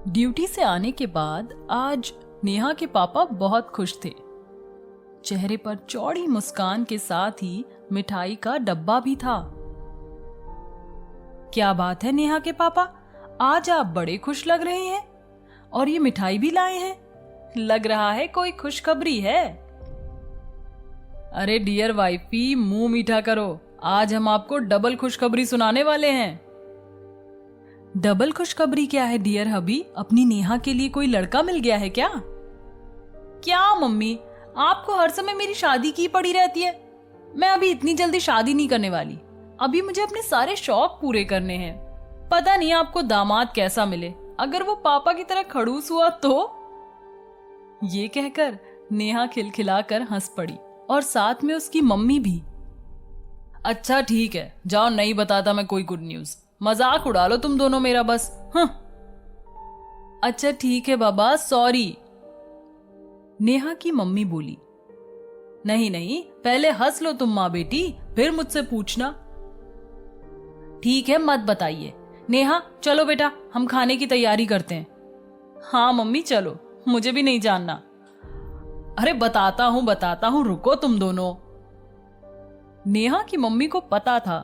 Duty से आने के बाद आज नेहा के पापा बहुत खुश थे। चेहरे पर चौड़ी मुस्कान के साथ ही मिठाई का डब्बा भी था। क्या बात है नेहा के पापा, आज आप बड़े खुश लग रहे हैं और ये मिठाई भी लाए हैं। लग रहा है कोई खुशखबरी है। अरे डियर वाइफी, मुंह मीठा करो, आज हम आपको डबल खुशखबरी सुनाने वाले हैं। डबल खुशखबरी क्या है डियर हबी? अपनी नेहा के लिए कोई लड़का मिल गया है क्या? क्या मम्मी, आपको हर समय मेरी शादी की पड़ी रहती है। मैं अभी इतनी जल्दी शादी नहीं करने वाली। अभी मुझे अपने सारे शौक पूरे करने हैं। पता नहीं आपको दामाद कैसा मिले, अगर वो पापा की तरह खड़ूस हुआ तो। ये कहकर नेहा खिलखिलाकर हंस पड़ी और साथ में उसकी मम्मी भी। अच्छा ठीक है, जाओ, नहीं बताता मैं कोई गुड न्यूज। मजाक उड़ा लो तुम दोनों मेरा बस। अच्छा ठीक है बाबा, सॉरी, नेहा की मम्मी बोली। नहीं नहीं, पहले हंस लो तुम माँ बेटी, फिर मुझसे पूछना। ठीक है, मत बताइए। नेहा चलो बेटा, हम खाने की तैयारी करते हैं। हाँ मम्मी चलो, मुझे भी नहीं जानना। अरे बताता हूं, रुको तुम दोनों। नेहा की मम्मी को पता था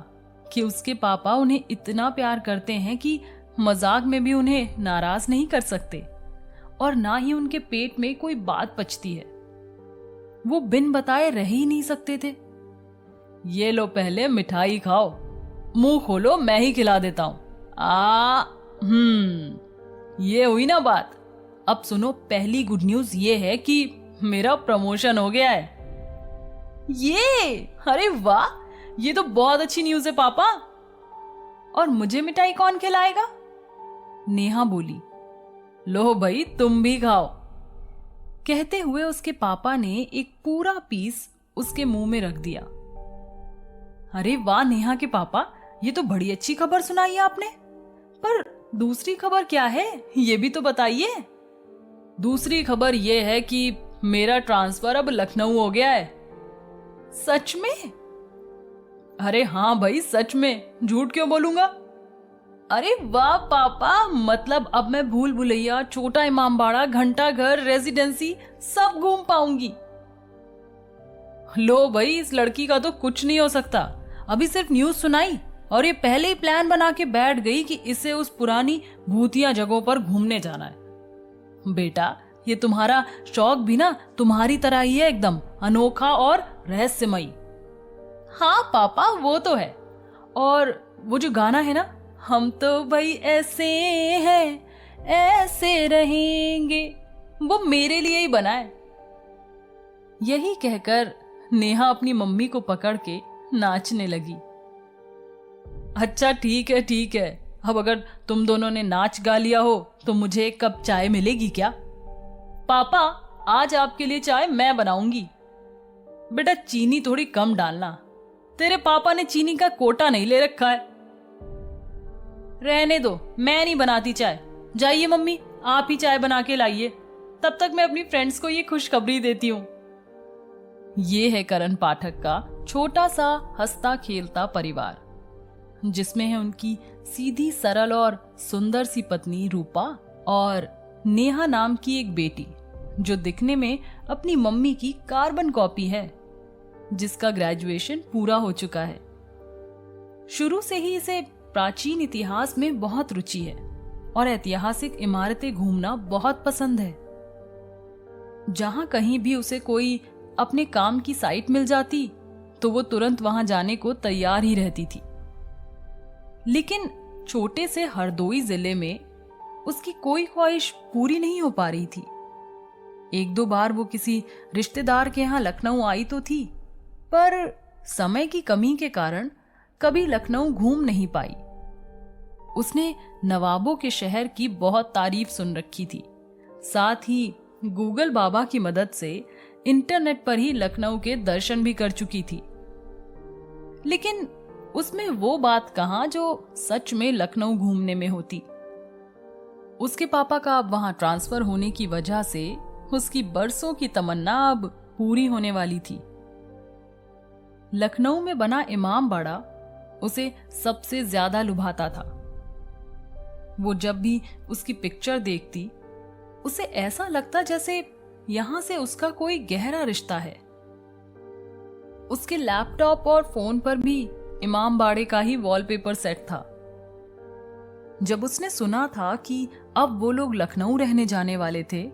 कि उसके पापा उन्हें इतना प्यार करते हैं कि मजाक में भी उन्हें नाराज नहीं कर सकते और ना ही उनके पेट में कोई बात पचती है। वो बिन बताए रह ही नहीं सकते थे। ये लो पहले मिठाई खाओ, मुंह खोलो, मैं ही खिला देता हूं। ये हुई ना बात। अब सुनो, पहली गुड न्यूज ये है कि मेरा प्रमोशन हो गया है। ये, अरे वाह, ये तो बहुत अच्छी न्यूज है पापा। और मुझे मिठाई कौन खिलाएगा? नेहा बोली। लो भाई, तुम भी खाओ। कहते हुए उसके पापा ने एक पूरा पीस उसके मुंह में रख दिया। अरे वाह नेहा के पापा, ये तो बड़ी अच्छी खबर सुनाई आपने। पर दूसरी खबर क्या है, ये भी तो बताइए। दूसरी खबर ये है कि मेरा ट्रांसफर अब लखनऊ हो गया है। सच में? अरे हाँ भाई, सच में, झूठ क्यों बोलूंगा। अरे वाह पापा, मतलब अब मैं भूल भुलैया, छोटा इमामबाड़ा, घंटा घर, रेजिडेंसी सब घूम पाऊंगी। लो भाई, इस लड़की का तो कुछ नहीं हो सकता। अभी सिर्फ न्यूज सुनाई और ये पहले ही प्लान बना के बैठ गई कि इसे उस पुरानी भूतिया जगहों पर घूमने जाना है। बेटा, ये तुम्हारा शौक भी ना तुम्हारी तरह ही है, एकदम अनोखा और रहस्यमयी। हाँ पापा, वो तो है। और वो जो गाना है ना, हम तो भाई ऐसे हैं, ऐसे रहेंगे, वो मेरे लिए ही बना है। यही कहकर नेहा अपनी मम्मी को पकड़ के नाचने लगी। अच्छा ठीक है ठीक है, अब अगर तुम दोनों ने नाच गा लिया हो तो मुझे एक कप चाय मिलेगी क्या? पापा, आज आपके लिए चाय मैं बनाऊंगी। बेटा चीनी थोड़ी कम डालना, तेरे पापा ने चीनी का कोटा नहीं ले रखा है। रहने दो, मैं नहीं बनाती चाय। जाइए मम्मी, आप ही चाय बना के लाइए, तब तक मैं अपनी फ्रेंड्स को ये खुशखबरी देती हूँ। ये है करण पाठक का छोटा सा हंसता खेलता परिवार, जिसमें है उनकी सीधी सरल और सुंदर सी पत्नी रूपा और नेहा नाम की एक बेटी, जो दिखने में अपनी मम्मी की कार्बन कॉपी है, जिसका ग्रेजुएशन पूरा हो चुका है। शुरू से ही इसे प्राचीन इतिहास में बहुत रुचि है और ऐतिहासिक इमारतें घूमना बहुत पसंद है। जहां कहीं भी उसे कोई अपने काम की साइट मिल जाती तो वो तुरंत वहां जाने को तैयार ही रहती थी। लेकिन छोटे से हरदोई जिले में उसकी कोई ख्वाहिश पूरी नहीं हो पा रही थी। एक दो बार वो किसी रिश्तेदार के यहाँ लखनऊ आई तो थी, पर समय की कमी के कारण कभी लखनऊ घूम नहीं पाई। उसने नवाबों के शहर की बहुत तारीफ सुन रखी थी, साथ ही गूगल बाबा की मदद से इंटरनेट पर ही लखनऊ के दर्शन भी कर चुकी थी। लेकिन उसमें वो बात कहां जो सच में लखनऊ घूमने में होती। उसके पापा का अब वहां ट्रांसफर होने की वजह से उसकी बरसों की तमन्ना अब पूरी होने वाली थी। लखनऊ में बना इमामबाड़ा उसे सबसे ज्यादा लुभाता था। वो जब भी उसकी पिक्चर देखती उसे ऐसा लगता जैसे यहां से उसका कोई गहरा रिश्ता है। उसके लैपटॉप और फोन पर भी इमाम बाड़े का ही वॉलपेपर सेट था। जब उसने सुना था कि अब वो लोग लखनऊ रहने जाने वाले थे,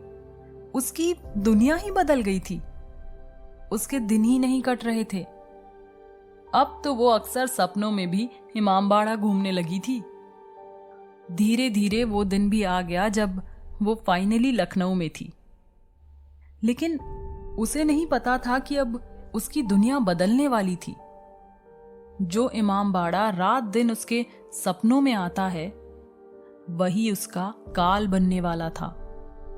उसकी दुनिया ही बदल गई थी। उसके दिन ही नहीं कट रहे थे। अब तो वो अक्सर सपनों में भी इमामबाड़ा घूमने लगी थी। धीरे धीरे वो दिन भी आ गया जब वो फाइनली लखनऊ में थी। लेकिन उसे नहीं पता था कि अब उसकी दुनिया बदलने वाली थी। जो इमामबाड़ा रात दिन उसके सपनों में आता है, वही उसका काल बनने वाला था।